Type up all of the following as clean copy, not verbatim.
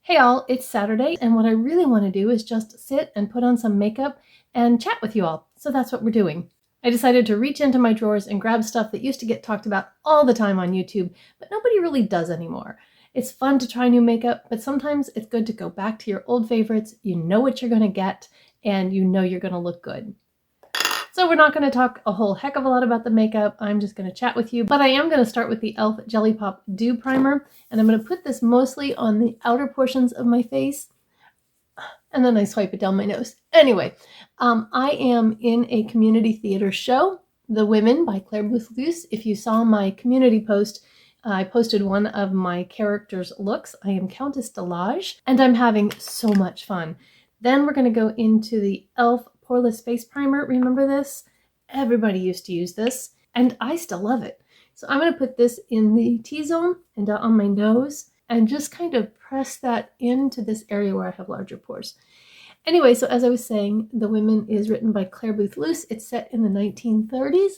Hey all, it's Saturday, and what I really want to do is just sit and put on some makeup and chat with you all. So that's what we're doing. I decided to reach into my drawers and grab stuff that used to get talked about all the time on YouTube, but nobody really does anymore. It's fun to try new makeup, but sometimes it's good to go back to your old favorites. You know what you're going to get, and you know you're going to look good. So we're not going to talk a whole heck of a lot about the makeup. I'm just going to chat with you, but I am going to start with the e.l.f. Jelly Pop Dew Primer, and I'm going to put this mostly on the outer portions of my face, and then I swipe it down my nose. Anyway, I am in a community theater show, The Women by Claire Booth Luce. If you saw my community post, I posted one of my characters' looks. I am Countess Delage, and I'm having so much fun. Then we're going to go into the e.l.f. Poreless Face Primer. Remember this? Everybody used to use this, and I still love it. So I'm going to put this in the T-zone and on my nose and just kind of press that into this area where I have larger pores. Anyway, so as I was saying, The Women is written by Claire Booth Luce. It's set in the 1930s,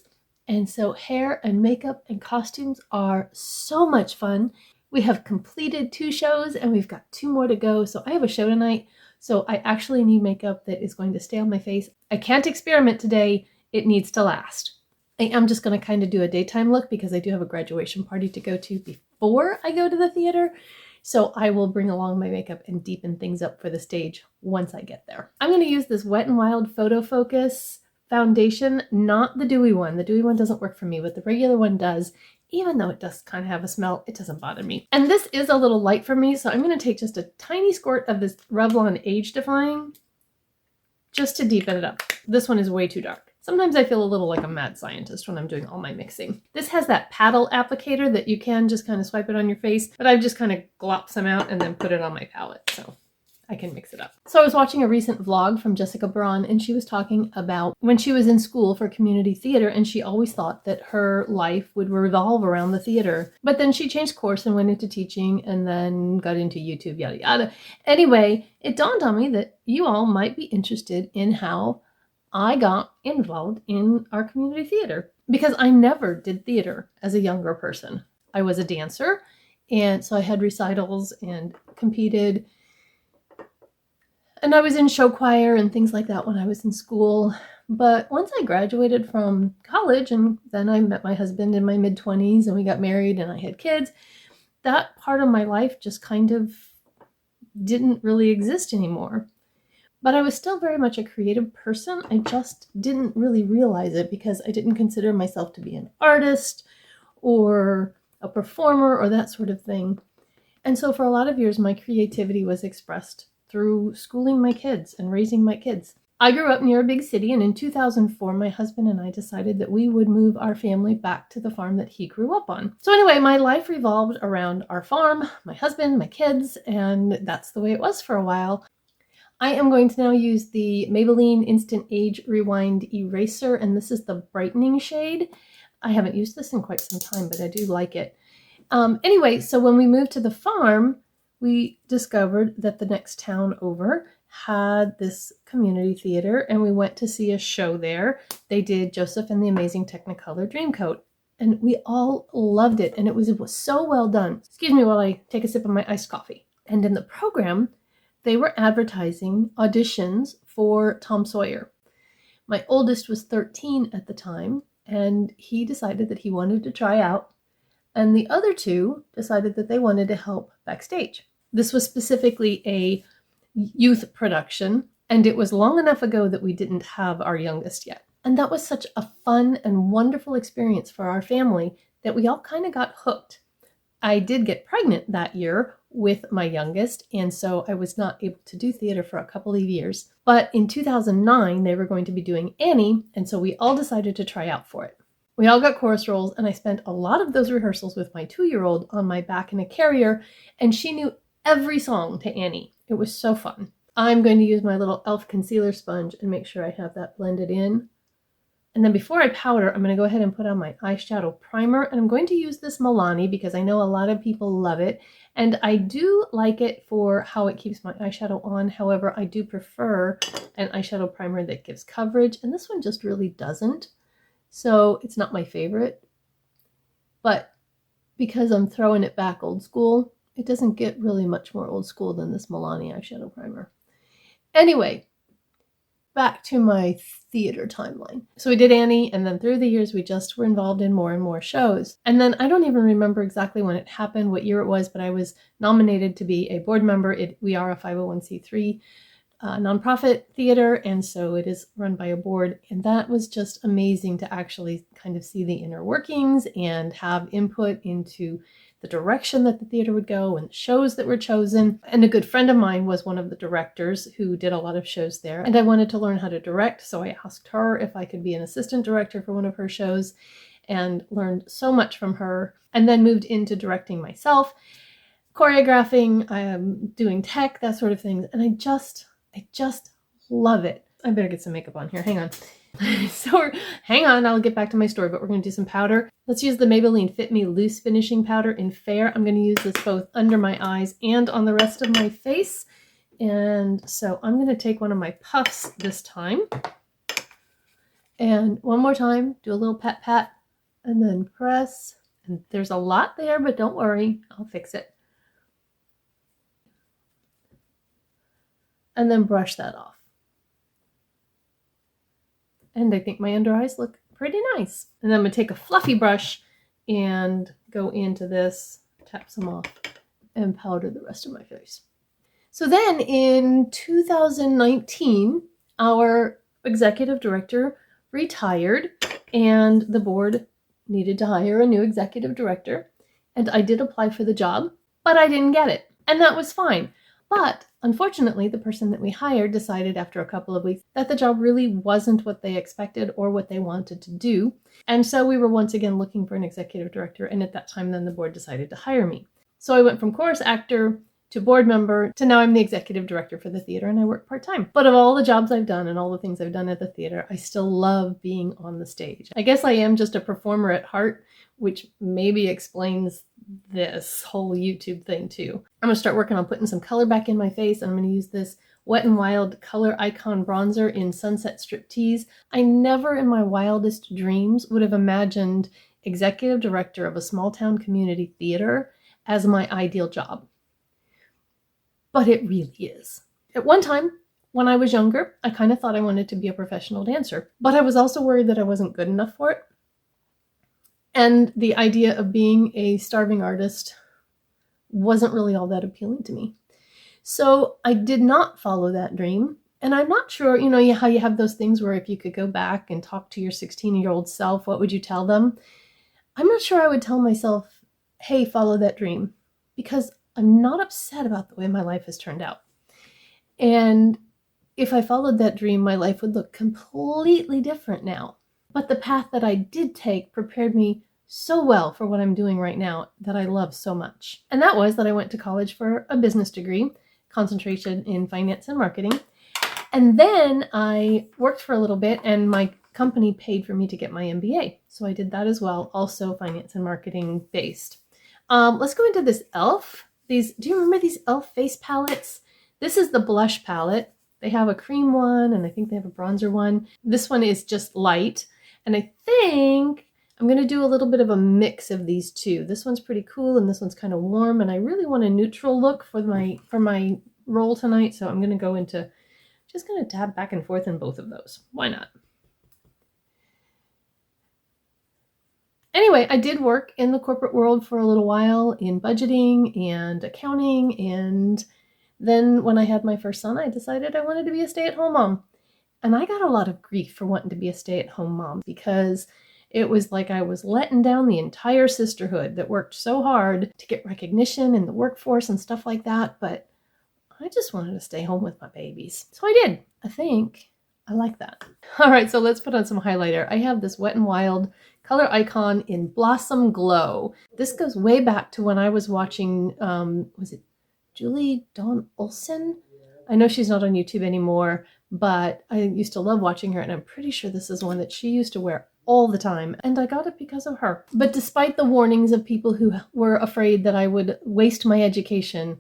and so hair and makeup and costumes are so much fun. We have completed 2 shows, and we've got 2 more to go, so I have a show tonight. So I actually need makeup that is going to stay on my face. I can't experiment today. It needs to last. I am just going to kind of do a daytime look because I do have a graduation party to go to before I go to the theater. So I will bring along my makeup and deepen things up for the stage once I get there. I'm going to use this Wet n Wild Photo Focus foundation, not the dewy one. The dewy one doesn't work for me, but the regular one does. Even though it does kind of have a smell, it doesn't bother me. And this is a little light for me, so I'm going to take just a tiny squirt of this Revlon Age Defying just to deepen it up. This one is way too dark. Sometimes I feel a little like a mad scientist when I'm doing all my mixing. This has that paddle applicator that you can just kind of swipe it on your face, but I've just kind of glopped some out and then put it on my palette, so I can mix it up. So I was watching a recent vlog from Jessica Braun, and she was talking about when she was in school for community theater, and she always thought that her life would revolve around the theater. But then she changed course and went into teaching and then got into YouTube, yada yada. Anyway, it dawned on me that you all might be interested in how I got involved in our community theater, because I never did theater as a younger person. I was a dancer, and so I had recitals and competed. And I was in show choir and things like that when I was in school. But once I graduated from college, and then I met my husband in my mid-20s, and we got married and I had kids, that part of my life just kind of didn't really exist anymore. But I was still very much a creative person. I just didn't really realize it because I didn't consider myself to be an artist or a performer or that sort of thing. And so for a lot of years, my creativity was expressed through schooling my kids and raising my kids. I grew up near a big city, and in 2004, my husband and I decided that we would move our family back to the farm that he grew up on. So anyway, my life revolved around our farm, my husband, my kids, and that's the way it was for a while. I am going to now use the Maybelline Instant Age Rewind Eraser, and this is the brightening shade. I haven't used this in quite some time, but I do like it. Anyway, so when we moved to the farm, we discovered that the next town over had this community theater, and we went to see a show there. They did Joseph and the Amazing Technicolor Dreamcoat, and we all loved it, and it was so well done. Excuse me while I take a sip of my iced coffee. And in the program, they were advertising auditions for Tom Sawyer. My oldest was 13 at the time, and he decided that he wanted to try out, and the other 2 decided that they wanted to help backstage. This was specifically a youth production, and it was long enough ago that we didn't have our youngest yet. And that was such a fun and wonderful experience for our family that we all kind of got hooked. I did get pregnant that year with my youngest, and so I was not able to do theater for a couple of years. But in 2009, they were going to be doing Annie, and so we all decided to try out for it. We all got chorus roles, and I spent a lot of those rehearsals with my 2-year-old on my back in a carrier, and she knew every song to Annie. It was so fun. I'm going to use my little e.l.f. concealer sponge and make sure I have that blended in. And then before I powder, I'm going to go ahead and put on my eyeshadow primer, and I'm going to use this Milani because I know a lot of people love it, and I do like it for how it keeps my eyeshadow on. However, I do prefer an eyeshadow primer that gives coverage, and this one just really doesn't. So it's not my favorite, but because I'm throwing it back old school, It doesn't get really much more old school than this Milani eyeshadow primer. Anyway, back to my theater timeline. So we did Annie, and then through the years we just were involved in more and more shows. And then I don't even remember exactly when it happened, what year it was, but I was nominated to be a board member. We are a 501c3 nonprofit theater, and so it is run by a board, and that was just amazing to actually kind of see the inner workings and have input into the direction that the theater would go and the shows that were chosen. And a good friend of mine was one of the directors who did a lot of shows there, and I wanted to learn how to direct, so I asked her if I could be an assistant director for one of her shows and learned so much from her, and then moved into directing myself, choreographing, doing tech, that sort of thing. And I just love it. I better get some makeup on here. Hang on. So hang on, I'll get back to my story, but we're going to do some powder. Let's use the Maybelline Fit Me Loose Finishing Powder in Fair. I'm going to use this both under my eyes and on the rest of my face. And so I'm going to take one of my puffs this time. And one more time, do a little pat pat and then press. And there's a lot there, but don't worry, I'll fix it. And then brush that off. And I think my under eyes look pretty nice. And then I'm going to take a fluffy brush and go into this, tap some off, and powder the rest of my face. So then in 2019, our executive director retired, and the board needed to hire a new executive director. And I did apply for the job, but I didn't get it. And that was fine. But unfortunately, the person that we hired decided after a couple of weeks that the job really wasn't what they expected or what they wanted to do. And so we were once again looking for an executive director. And at that time, then the board decided to hire me. So I went from chorus actor to board member to now I'm the executive director for the theater, and I work part-time. But of all the jobs I've done and all the things I've done at the theater, I still love being on the stage. I guess I am just a performer at heart, which maybe explains this whole YouTube thing too. I'm going to start working on putting some color back in my face, and I'm going to use this Wet n Wild Color Icon Bronzer in Sunset Striptease. I never in my wildest dreams would have imagined executive director of a small town community theater as my ideal job. But it really is. At one time, when I was younger, I kind of thought I wanted to be a professional dancer, but I was also worried that I wasn't good enough for it. And the idea of being a starving artist wasn't really all that appealing to me. So I did not follow that dream. And I'm not sure, you know, how you have those things where if you could go back and talk to your 16-year-old self, what would you tell them? I'm not sure I would tell myself, hey, follow that dream, because I'm not upset about the way my life has turned out. And if I followed that dream, my life would look completely different now. But the path that I did take prepared me so well for what I'm doing right now that I love so much. And that was that I went to college for a business degree, concentration in finance and marketing. And then I worked for a little bit, and my company paid for me to get my MBA. So I did that as well, also finance and marketing based. Let's go into this e.l.f. Do you remember these e.l.f. face palettes? This is the blush palette. They have a cream one, and I think they have a bronzer one. This one is just light. And I think I'm going to do a little bit of a mix of these two. This one's pretty cool, and this one's kind of warm, and I really want a neutral look for my role tonight, so I'm going to go into just going to dab back and forth in both of those. Why not? Anyway, I did work in the corporate world for a little while in budgeting and accounting, and then when I had my first son, I decided I wanted to be a stay-at-home mom. And I got a lot of grief for wanting to be a stay-at-home mom because it was like I was letting down the entire sisterhood that worked so hard to get recognition in the workforce and stuff like that. But I just wanted to stay home with my babies. So I did. I think I like that. All right, so let's put on some highlighter. I have this Wet n Wild Color Icon in Blossom Glow. This goes way back to when I was watching, was it Julie Dawn Olsen? I know she's not on YouTube anymore, but I used to love watching her, and I'm pretty sure this is one that she used to wear all the time, and I got it because of her. But despite the warnings of people who were afraid that I would waste my education,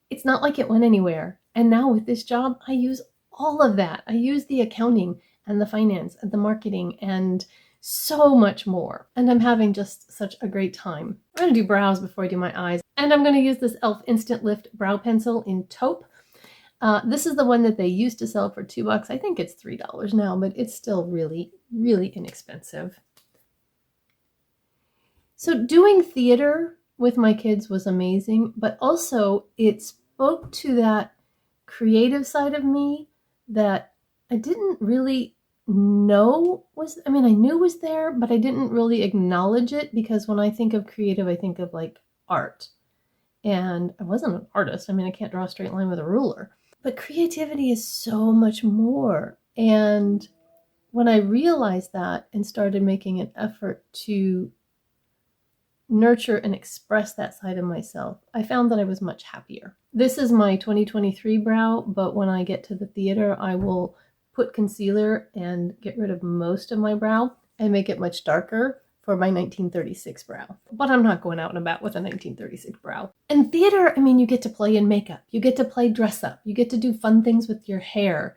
it's not like it went anywhere. And now with this job, I use all of that. I use the accounting and the finance and the marketing and so much more. And I'm having just such a great time. I'm going to do brows before I do my eyes. And I'm going to use this e.l.f. Instant Lift brow pencil in taupe. This is the one that they used to sell for $2. I think it's $3 now, but it's still really, really inexpensive. So doing theater with my kids was amazing, but also it spoke to that creative side of me that I didn't really know was, I mean, I knew was there, but I didn't really acknowledge it, because when I think of creative, I think of like art. And I wasn't an artist. I mean, I can't draw a straight line with a ruler. But creativity is so much more. And when I realized that and started making an effort to nurture and express that side of myself, I found that I was much happier. This is my 2023 brow, but when I get to the theater, I will put concealer and get rid of most of my brow and make it much darker for my 1936 brow. But I'm not going out and about with a 1936 brow. In theater, I mean, you get to play in makeup, you get to play dress up, you get to do fun things with your hair,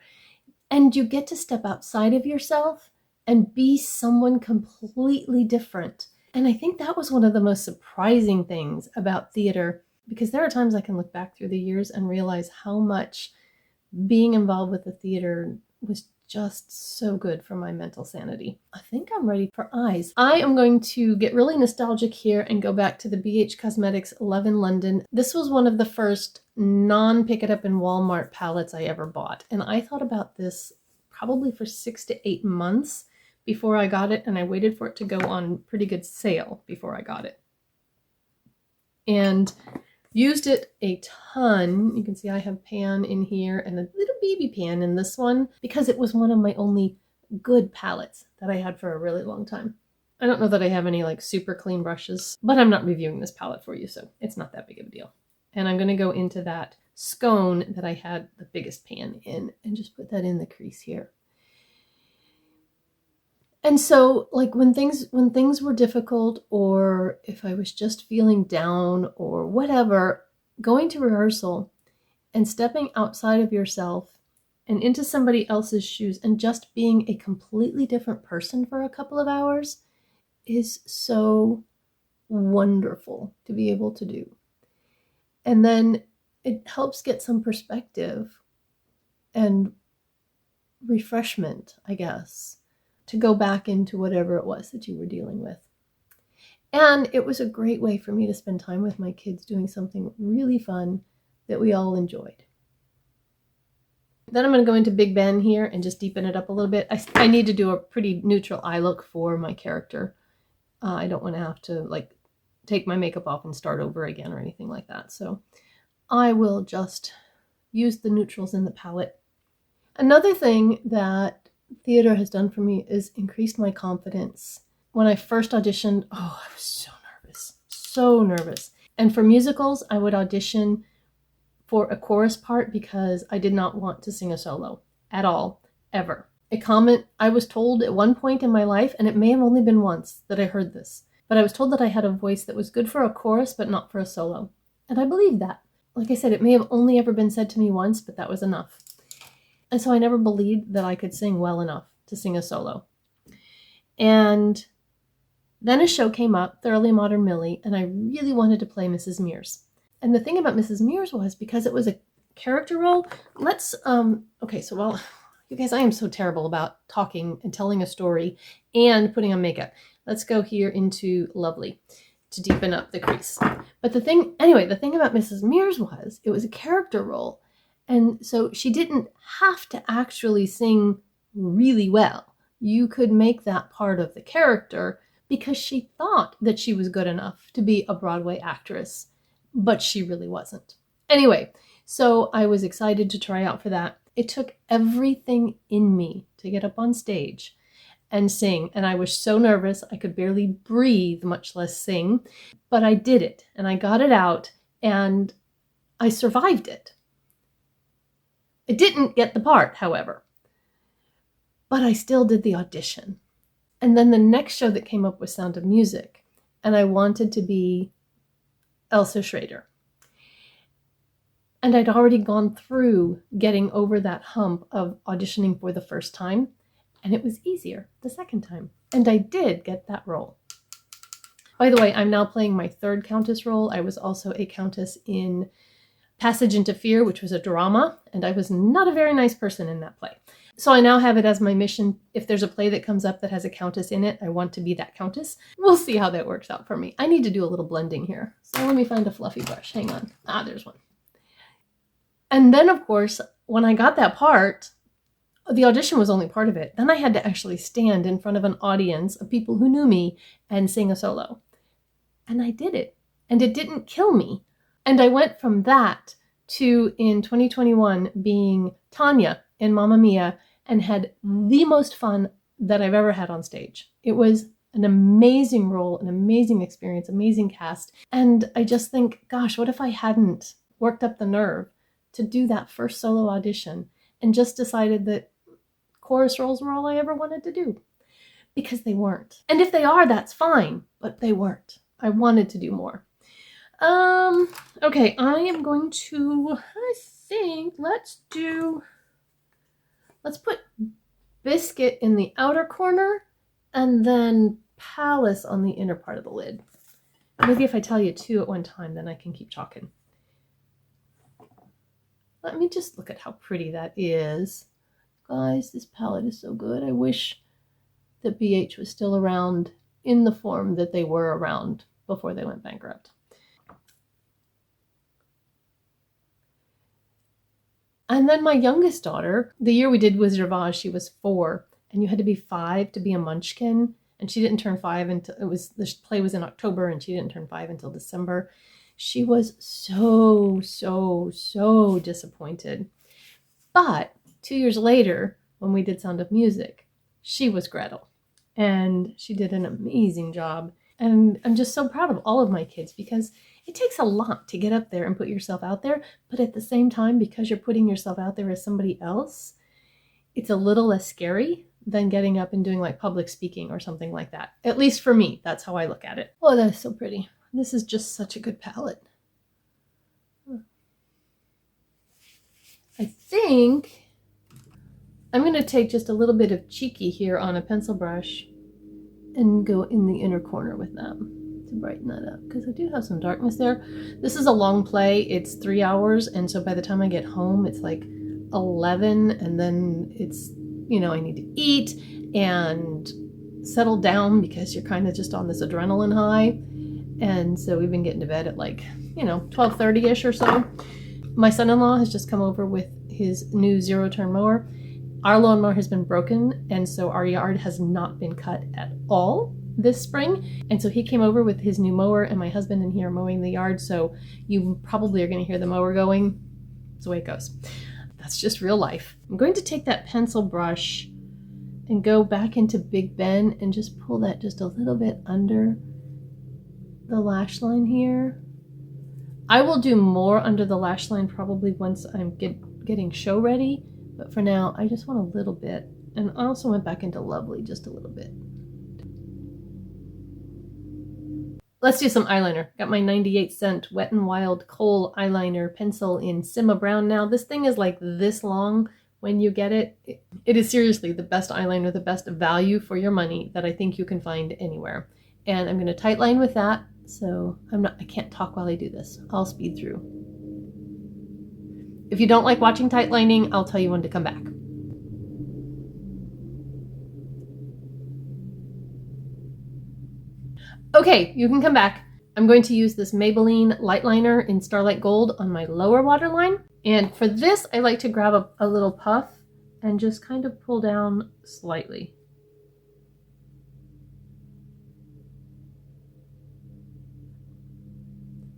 and you get to step outside of yourself and be someone completely different. And I think that was one of the most surprising things about theater, because there are times I can look back through the years and realize how much being involved with the theater was just so good for my mental sanity. I think I'm ready for eyes. I am going to get really nostalgic here and go back to the BH Cosmetics Love in London. This was one of the first non-pick it up in Walmart palettes I ever bought. And I thought about this probably for 6 to 8 months before I got it, and I waited for it to go on pretty good sale before I got it. And used it a ton. You can see I have pan in here and a little baby pan in this one, because it was one of my only good palettes that I had for a really long time. I don't know that I have any like super clean brushes, but I'm not reviewing this palette for you, so it's not that big of a deal. And I'm going to go into that scone that I had the biggest pan in and just put that in the crease here. And so like when things were difficult, or if I was just feeling down or whatever, going to rehearsal and stepping outside of yourself and into somebody else's shoes and just being a completely different person for a couple of hours is so wonderful to be able to do. And then it helps get some perspective and refreshment, I guess, to go back into whatever it was that you were dealing with. And it was a great way for me to spend time with my kids doing something really fun that we all enjoyed. Then I'm going to go into Big Ben here and just deepen it up a little bit. I need to do a pretty neutral eye look for my character. I don't want to have to like take my makeup off and start over again or anything like that. So I will just use the neutrals in the palette. Another thing that theater has done for me is increased my confidence. When I first auditioned, oh, I was so nervous. And for musicals, I would audition for a chorus part because I did not want to sing a solo at all, ever. A comment I was told at one point in my life, and it may have only been once that I heard this, but I was told that I had a voice that was good for a chorus, but not for a solo. And I believed that. Like I said, it may have only ever been said to me once, but that was enough. And so I never believed that I could sing well enough to sing a solo. And then a show came up, Thoroughly Modern Millie, and I really wanted to play Mrs. Mears. And the thing about Mrs. Mears was, because it was a character role, okay, so well, you guys, I am so terrible about talking and telling a story and putting on makeup. Let's go here into Lovely to deepen up the crease. But the thing about Mrs. Mears was, it was a character role. And so she didn't have to actually sing really well. You could make that part of the character because she thought that she was good enough to be a Broadway actress, but she really wasn't. Anyway, so I was excited to try out for that. It took everything in me to get up on stage and sing, and I was so nervous I could barely breathe, much less sing, but I did it, and I got it out, and I survived it. I didn't get the part, however, but I still did the audition. And then the next show that came up was Sound of Music, and I wanted to be Elsa Schrader. And I'd already gone through getting over that hump of auditioning for the first time. And it was easier the second time. And I did get that role. By the way, I'm now playing my third Countess role. I was also a Countess in Passage into Fear, which was a drama, and I was not a very nice person in that play. So I now have it as my mission. If there's a play that comes up that has a Countess in it, I want to be that Countess. We'll see how that works out for me. I need to do a little blending here. So let me find a fluffy brush. Hang on. Ah, there's one. And then, of course, when I got that part, the audition was only part of it. Then I had to actually stand in front of an audience of people who knew me and sing a solo. And I did it. And it didn't kill me. And I went from that to, in 2021, being Tanya in Mamma Mia and had the most fun that I've ever had on stage. It was an amazing role, an amazing experience, amazing cast. And I just think, gosh, what if I hadn't worked up the nerve to do that first solo audition and just decided that chorus roles were all I ever wanted to do? Because they weren't. And if they are, that's fine, but they weren't. I wanted to do more. Okay, I am going to, I think, let's put Biscuit in the outer corner and then Palace on the inner part of the lid. Maybe if I tell you two at one time, then I can keep talking. Let me just look at how pretty that is. Guys, this palette is so good. I wish that BH was still around in the form that they were around before they went bankrupt. And then my youngest daughter, the year we did Wizard of Oz, she was 4, and you had to be 5 to be a Munchkin, and she didn't turn 5 until the play was in October, and she didn't turn 5 until December. She was so disappointed. But 2 years later, when we did Sound of Music, she was Gretel, and she did an amazing job. And I'm just so proud of all of my kids because it takes a lot to get up there and put yourself out there. But at the same time, because you're putting yourself out there as somebody else, it's a little less scary than getting up and doing like public speaking or something like that. At least for me, that's how I look at it. Oh, that is so pretty. This is just such a good palette. I think I'm going to take just a little bit of Cheeky here on a pencil brush and go in the inner corner with them to brighten that up because I do have some darkness there. This is a long play. It's 3 hours, and so by the time I get home it's like 11, and then it's, you know, I need to eat and settle down because you're kind of just on this adrenaline high. And so we've been getting to bed at like, you know, 12:30ish or so. My son-in-law has just come over with his new zero-turn mower. Our lawnmower has been broken, and so our yard has not been cut at all this spring. And so he came over with his new mower, and my husband and he are mowing the yard, so you probably are going to hear the mower going. That's the way it goes. That's just real life. I'm going to take that pencil brush and go back into Big Ben and just pull that just a little bit under the lash line here. I will do more under the lash line probably once I'm getting show ready. But for now, I just want a little bit. And I also went back into Lovely just a little bit. Let's do some eyeliner. Got my 98-cent Wet n Wild Kohl eyeliner pencil in Simma Brown now. This thing is like this long when you get it. It is seriously the best eyeliner, the best value for your money that I think you can find anywhere. And I'm going to tight line with that. So I can't talk while I do this. I'll speed through. If you don't like watching tight lining, I'll tell you when to come back. Okay, you can come back. I'm going to use this Maybelline light liner in Starlight Gold on my lower waterline. And for this, I like to grab a little puff and just kind of pull down slightly.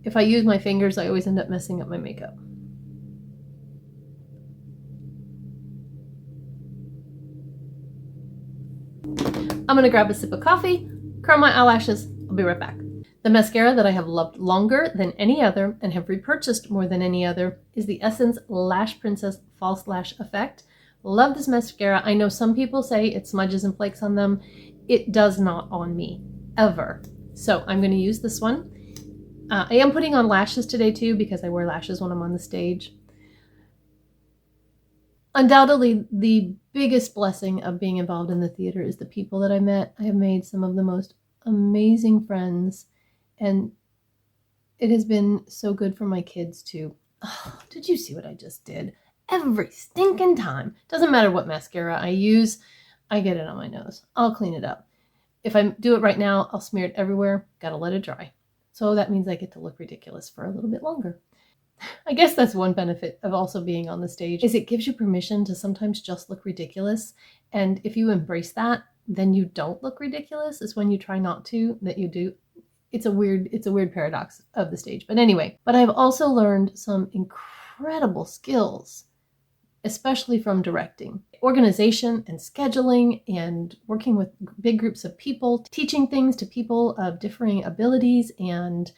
If I use my fingers, I always end up messing up my makeup. I'm going to grab a sip of coffee, curl my eyelashes. I'll be right back. The mascara that I have loved longer than any other and have repurchased more than any other is the Essence Lash Princess False Lash Effect. Love this mascara. I know some people say it smudges and flakes on them. It does not on me, ever. So I'm going to use this one. I am putting on lashes today too because I wear lashes when I'm on the stage. Undoubtedly, the biggest blessing of being involved in the theater is the people that I met. I have made some of the most amazing friends, and it has been so good for my kids too. Oh, did you see what I just did? Every stinking time. Doesn't matter what mascara I use, I get it on my nose. I'll clean it up. If I do it right now, I'll smear it everywhere. Gotta let it dry. So that means I get to look ridiculous for a little bit longer. I guess that's one benefit of also being on the stage, is it gives you permission to sometimes just look ridiculous. And if you embrace that, then you don't look ridiculous. It's when you try not to that you do. It's a weird paradox of the stage. But anyway, but I've also learned some incredible skills, especially from directing. Organization and scheduling and working with big groups of people, teaching things to people of differing abilities and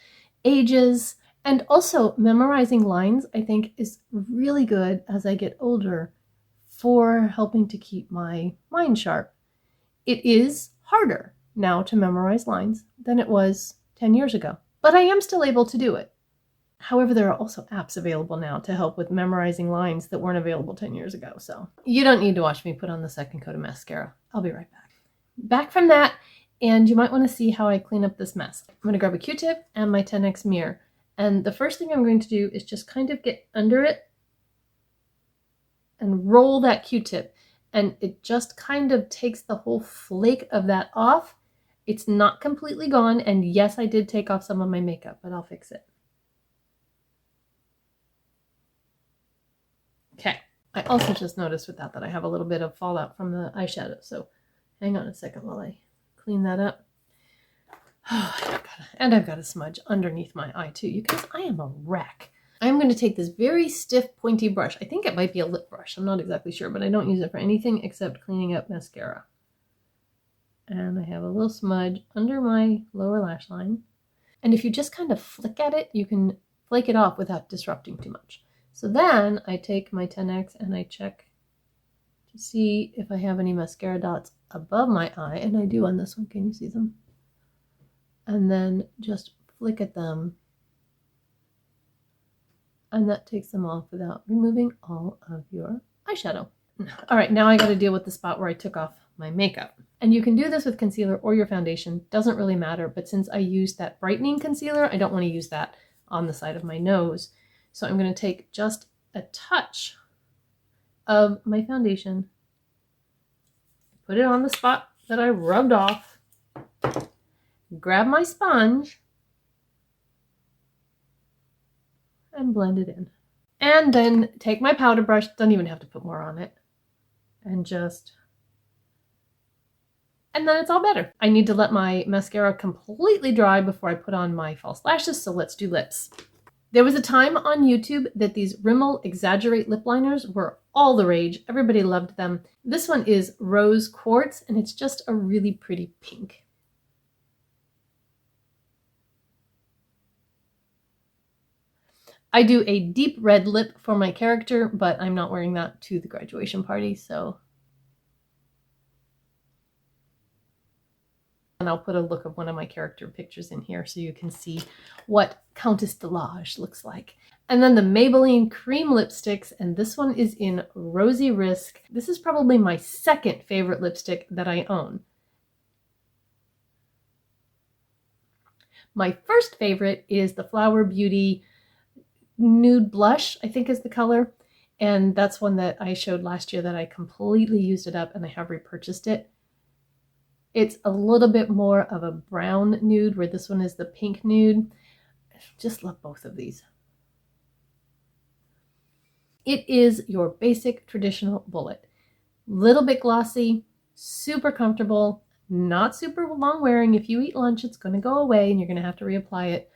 ages. And also memorizing lines, I think, is really good as I get older for helping to keep my mind sharp. It is harder now to memorize lines than it was 10 years ago, but I am still able to do it. However, there are also apps available now to help with memorizing lines that weren't available 10 years ago. So you don't need to watch me put on the second coat of mascara. I'll be right back. Back from that, and you might want to see how I clean up this mess. I'm going to grab a Q-tip and my 10X mirror. And the first thing I'm going to do is just kind of get under it and roll that Q-tip. And it just kind of takes the whole flake of that off. It's not completely gone. And yes, I did take off some of my makeup, but I'll fix it. Okay. I also just noticed with that I have a little bit of fallout from the eyeshadow. So hang on a second while I clean that up. Oh, I've got a smudge underneath my eye too. You guys, I am a wreck. I'm going to take this very stiff, pointy brush. I think it might be a lip brush. I'm not exactly sure, but I don't use it for anything except cleaning up mascara. And I have a little smudge under my lower lash line. And if you just kind of flick at it, you can flake it off without disrupting too much. So then I take my 10X and I check to see if I have any mascara dots above my eye. And I do on this one. Can you see them? And then just flick at them. And that takes them off without removing all of your eyeshadow. All right, now I got to deal with the spot where I took off my makeup. And you can do this with concealer or your foundation. Doesn't really matter. But since I used that brightening concealer, I don't want to use that on the side of my nose. So I'm going to take just a touch of my foundation, put it on the spot that I rubbed off, grab my sponge, and blend it in. And then take my powder brush, don't even have to put more on it, and then it's all better. I need to let my mascara completely dry before I put on my false lashes, so let's do lips. There was a time on YouTube that these Rimmel Exaggerate lip liners were all the rage. Everybody loved them. This one is Rose Quartz, and it's just a really pretty pink. I do a deep red lip for my character, but I'm not wearing that to the graduation party, so. And I'll put a look of one of my character pictures in here so you can see what Countess Delage looks like. And then the Maybelline cream lipsticks, and this one is in Rosy Risk. This is probably my second favorite lipstick that I own. My first favorite is the Flower Beauty Nude Blush, I think is the color. And that's one that I showed last year that I completely used it up and I have repurchased it. It's a little bit more of a brown nude, where this one is the pink nude. I just love both of these. It is your basic traditional bullet. Little bit glossy, super comfortable, not super long wearing. If you eat lunch, it's going to go away and you're going to have to reapply it.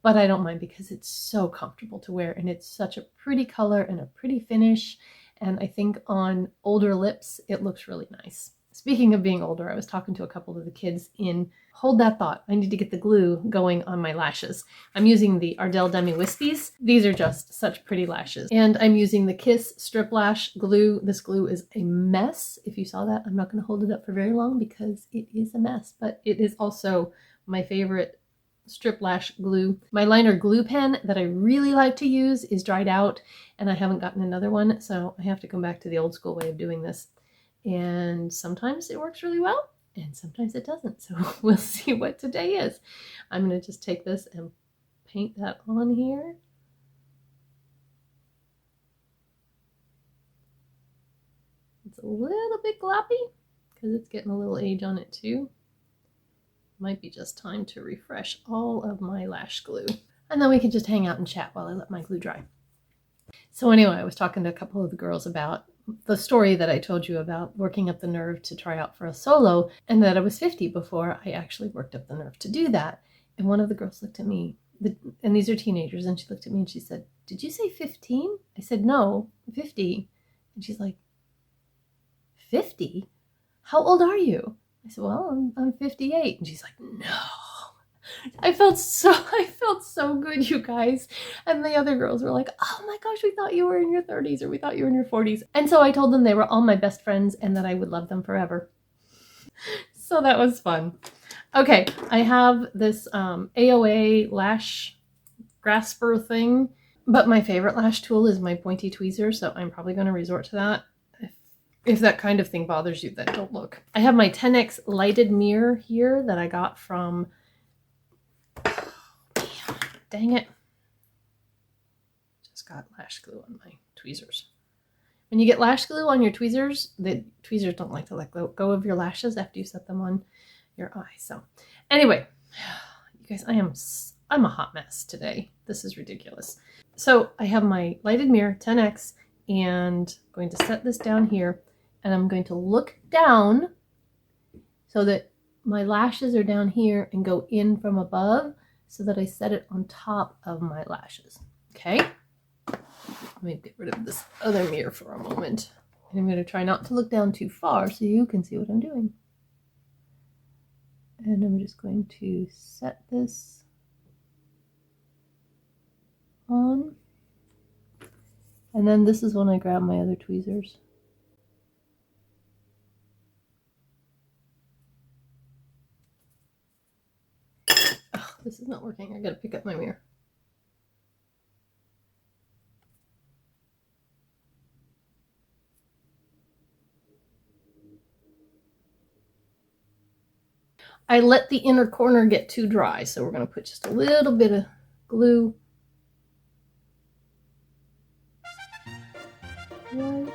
But I don't mind because it's so comfortable to wear and it's such a pretty color and a pretty finish. And I think on older lips, it looks really nice. Speaking of being older, I was talking to a couple of the kids in Hold That Thought. I need to get the glue going on my lashes. I'm using the Ardell Demi Wispies. These are just such pretty lashes. And I'm using the Kiss Strip Lash glue. This glue is a mess. If you saw that, I'm not going to hold it up for very long because it is a mess. But it is also my favorite strip lash glue. My liner glue pen that I really like to use is dried out, and I haven't gotten another one, so I have to come back to the old school way of doing this. And sometimes it works really well, and sometimes it doesn't, so we'll see what today is. I'm going to just take this and paint that on here. It's a little bit gloppy because it's getting a little age on it too. Might be just time to refresh all of my lash glue. And then we can just hang out and chat while I let my glue dry. So anyway, I was talking to a couple of the girls about the story that I told you about working up the nerve to try out for a solo, and that I was 50 before I actually worked up the nerve to do that. And one of the girls looked at me, and these are teenagers, and she looked at me and she said, "Did you say 15? I said, "No, 50. And she's like, 50? How old are you?" I said, "Well, I'm 58. And she's like, "No." I felt so good, you guys. And the other girls were like, "Oh my gosh, we thought you were in your 30s, or we thought you were in your 40s. And so I told them they were all my best friends and that I would love them forever. So that was fun. Okay, I have this AOA lash grasper thing, but my favorite lash tool is my pointy tweezer, so I'm probably going to resort to that. If that kind of thing bothers you, then don't look. I have my 10X lighted mirror here that I got from... Dang it. Just got lash glue on my tweezers. When you get lash glue on your tweezers, the tweezers don't like to let go of your lashes after you set them on your eye. So anyway, you guys, I'm a hot mess today. This is ridiculous. So I have my lighted mirror, 10X, and I'm going to set this down here, and I'm going to look down so that my lashes are down here and go in from above, so that I set it on top of my lashes. Okay? Let me get rid of this other mirror for a moment. And I'm going to try not to look down too far so you can see what I'm doing. And I'm just going to set this on. And then this is when I grab my other tweezers. This is not working. I gotta pick up my mirror. I let the inner corner get too dry, so we're gonna put just a little bit of glue right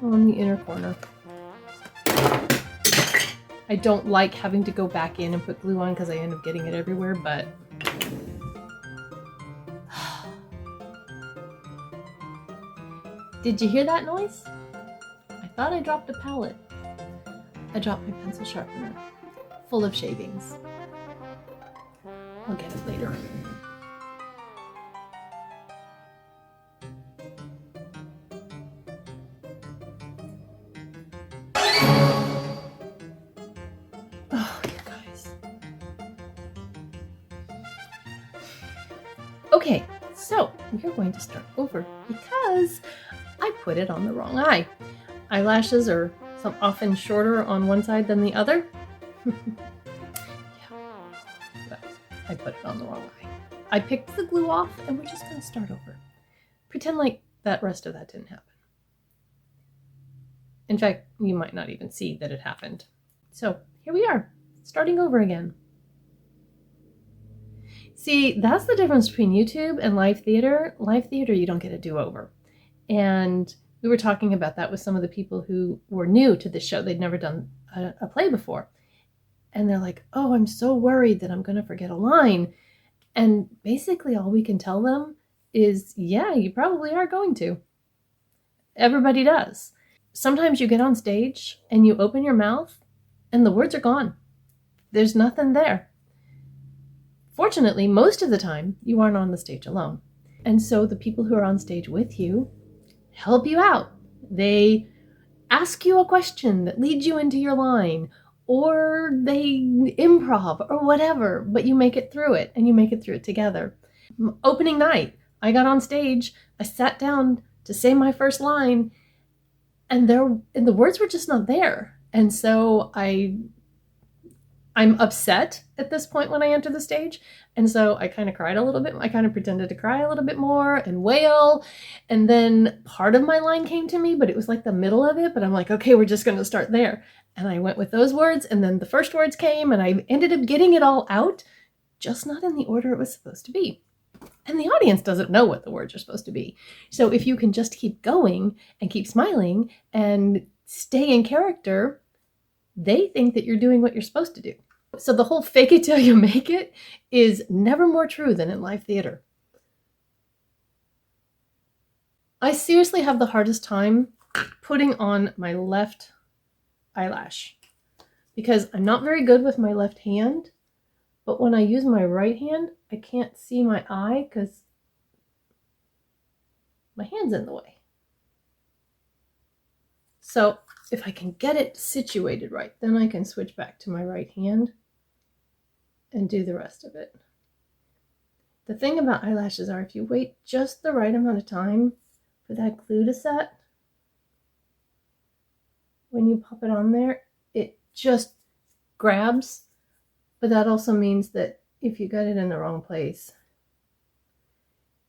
on the inner corner. I don't like having to go back in and put glue on because I end up getting it everywhere, but did you hear that noise? I thought I dropped a palette. I dropped my pencil sharpener full of shavings. I'll get it later. Okay, so we're going to start over because I put it on the wrong eye. Eyelashes are often shorter on one side than the other. Yeah, but I put it on the wrong eye. I picked the glue off and we're just going to start over. Pretend like that rest of that didn't happen. In fact, you might not even see that it happened. So here we are, starting over again. See, that's the difference between YouTube and live theater. Live theater, you don't get a do-over. And we were talking about that with some of the people who were new to this show. They'd never done a play before. And they're like, "Oh, I'm so worried that I'm going to forget a line." And basically all we can tell them is, yeah, you probably are going to. Everybody does. Sometimes you get on stage and you open your mouth and the words are gone. There's nothing there. Fortunately, most of the time, you aren't on the stage alone. And so the people who are on stage with you help you out. They ask you a question that leads you into your line, or they improv or whatever, but you make it through it, and you make it through it together. Opening night, I got on stage, I sat down to say my first line, and the words were just not there. And so I I'm upset at this point when I enter the stage. And so I kind of cried a little bit. I kind of pretended to cry a little bit more and wail. And then part of my line came to me, but it was like the middle of it. But I'm like, okay, we're just going to start there. And I went with those words. And then the first words came and I ended up getting it all out, just not in the order it was supposed to be. And the audience doesn't know what the words are supposed to be. So if you can just keep going and keep smiling and stay in character, they think that you're doing what you're supposed to do. So the whole fake it till you make it is never more true than in live theater. I seriously have the hardest time putting on my left eyelash because I'm not very good with my left hand, but when I use my right hand, I can't see my eye because my hand's in the way. So if I can get it situated right, then I can switch back to my right hand and do the rest of it. The thing about eyelashes are if you wait just the right amount of time for that glue to set, when you pop it on there, it just grabs. But that also means that if you got it in the wrong place,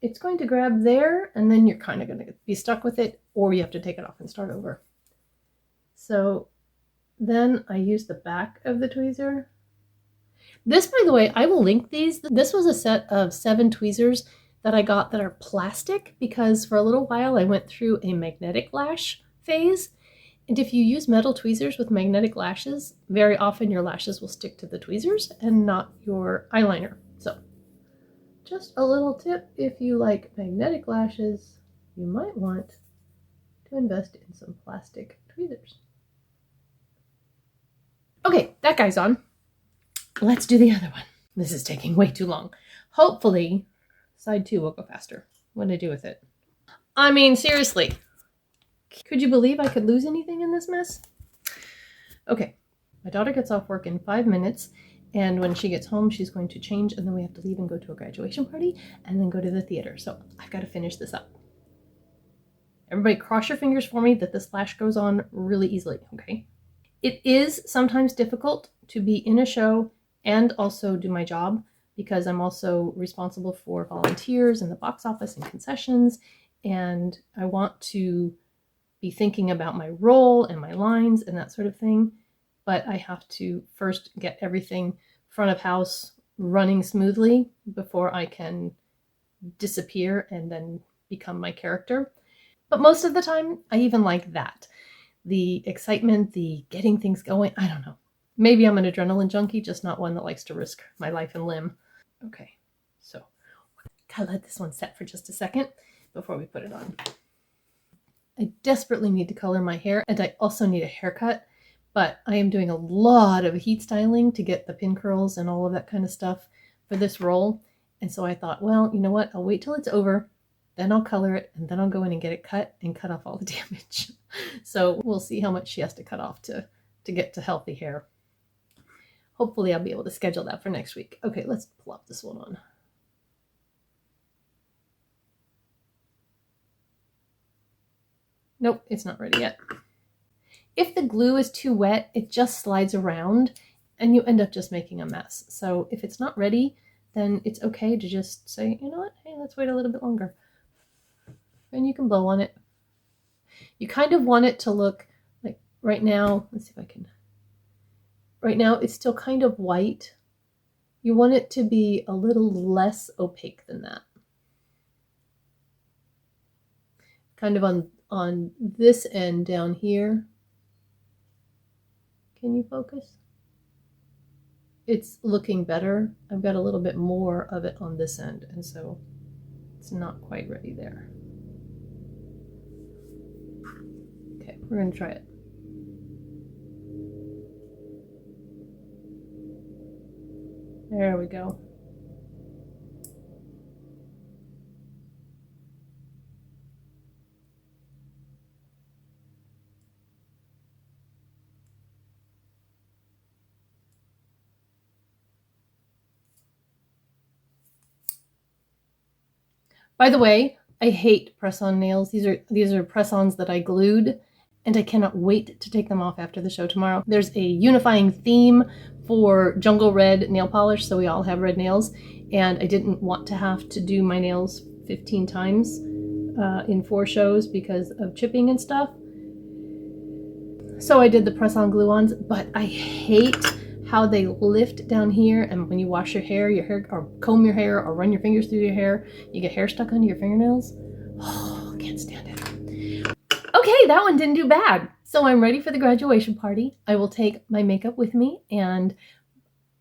it's going to grab there and then you're kind of going to be stuck with it, or you have to take it off and start over. So then I use the back of the tweezer. This, by the way, I will link these. This was a set of 7 tweezers that I got that are plastic because for a little while I went through a magnetic lash phase. And if you use metal tweezers with magnetic lashes, very often your lashes will stick to the tweezers and not your eyeliner. So just a little tip, if you like magnetic lashes, you might want to invest in some plastic tweezers. Okay, that guy's on. Let's do the other one. This is taking way too long. Hopefully, side 2 will go faster. What do I do with it? I mean, seriously. Could you believe I could lose anything in this mess? Okay, my daughter gets off work in 5 minutes, and when she gets home, she's going to change, and then we have to leave and go to a graduation party, and then go to the theater. So I've got to finish this up. Everybody cross your fingers for me that this lash goes on really easily, okay? It is sometimes difficult to be in a show and also do my job because I'm also responsible for volunteers in the box office and concessions, and I want to be thinking about my role and my lines and that sort of thing, but I have to first get everything front of house running smoothly before I can disappear and then become my character. But most of the time, I even like that. The excitement, the getting things going, I don't know. Maybe I'm an adrenaline junkie, just not one that likes to risk my life and limb. Okay, so gotta let this one set for just a second before we put it on. I desperately need to color my hair, and I also need a haircut, but I am doing a lot of heat styling to get the pin curls and all of that kind of stuff for this role. And so I thought, well, you know what? I'll wait till it's over, then I'll color it, and then I'll go in and get it cut and cut off all the damage. So we'll see how much she has to cut off to get to healthy hair. Hopefully I'll be able to schedule that for next week. Okay, let's plop this one on. Nope, it's not ready yet. If the glue is too wet, it just slides around and you end up just making a mess. So if it's not ready, then it's okay to just say, you know what, hey, let's wait a little bit longer. And you can blow on it. You kind of want it to look like right now, let's see if I can. Right now it's still kind of white. You want it to be a little less opaque than that. Kind of on this end down here. Can you focus? It's looking better. I've got a little bit more of it on this end, and so it's not quite ready there. Okay, we're going to try it. There we go. By the way, I hate press-on nails. These are press-ons that I glued, and I cannot wait to take them off after the show tomorrow. There's a unifying theme for jungle red nail polish, so we all have red nails, and I didn't want to have to do my nails 15 times in 4 shows because of chipping and stuff. So I did the press-on glue-ons, but I hate how they lift down here, and when you wash your hair or comb your hair or run your fingers through your hair, you get hair stuck under your fingernails. Oh, can't stand it. Okay, that one didn't do bad. So I'm ready for the graduation party. I will take my makeup with me, and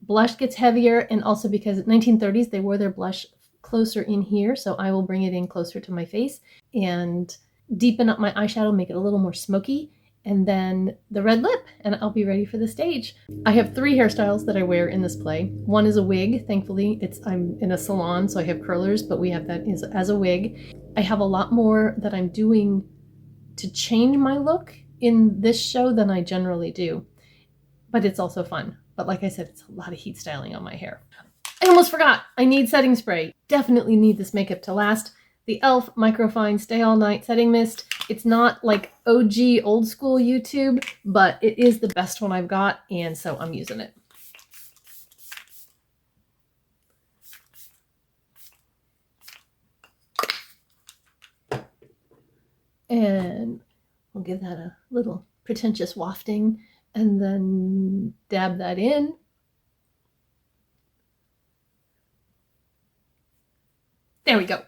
blush gets heavier, and also because 1930s they wore their blush closer in here, so I will bring it in closer to my face and deepen up my eyeshadow, make it a little more smoky, and then the red lip, and I'll be ready for the stage. I have 3 hairstyles that I wear in this play. One is a wig, thankfully. I'm in a salon, so I have curlers, but we have that as a wig. I have a lot more that I'm doing to change my look in this show than I generally do, but it's also fun. But like I said, it's a lot of heat styling on my hair. I almost forgot, I need setting spray. Definitely need this makeup to last. The e.l.f. Microfine Stay All Night Setting Mist. It's not like OG old school YouTube, but it is the best one I've got, and so I'm using it. And we'll give that a little pretentious wafting, and then dab that in. There we go.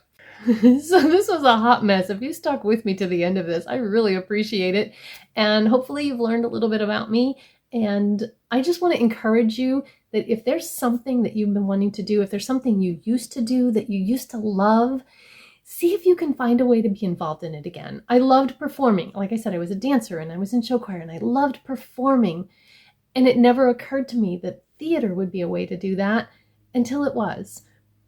So this was a hot mess. If you stuck with me to the end of this, I really appreciate it. And hopefully you've learned a little bit about me. And I just want to encourage you that if there's something that you've been wanting to do, if there's something you used to do that you used to love, see if you can find a way to be involved in it again. I loved performing. Like I said, I was a dancer and I was in show choir and I loved performing. And it never occurred to me that theater would be a way to do that until it was.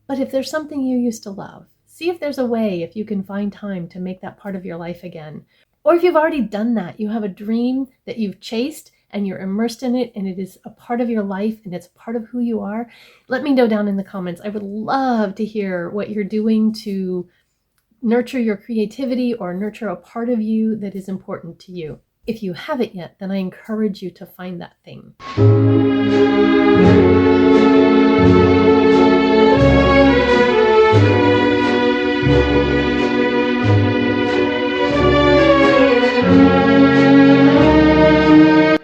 But if there's something you used to love, see if there's a way, if you can find time to make that part of your life again. Or if you've already done that, you have a dream that you've chased and you're immersed in it and it is a part of your life and it's a part of who you are, let me know down in the comments. I would love to hear what you're doing to nurture your creativity or nurture a part of you that is important to you. If you haven't yet, then I encourage you to find that thing.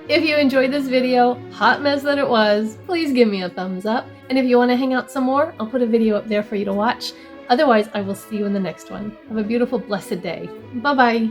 If you enjoyed this video, hot mess that it was, please give me a thumbs up. And if you want to hang out some more, I'll put a video up there for you to watch. Otherwise, I will see you in the next one. Have a beautiful, blessed day. Bye-bye.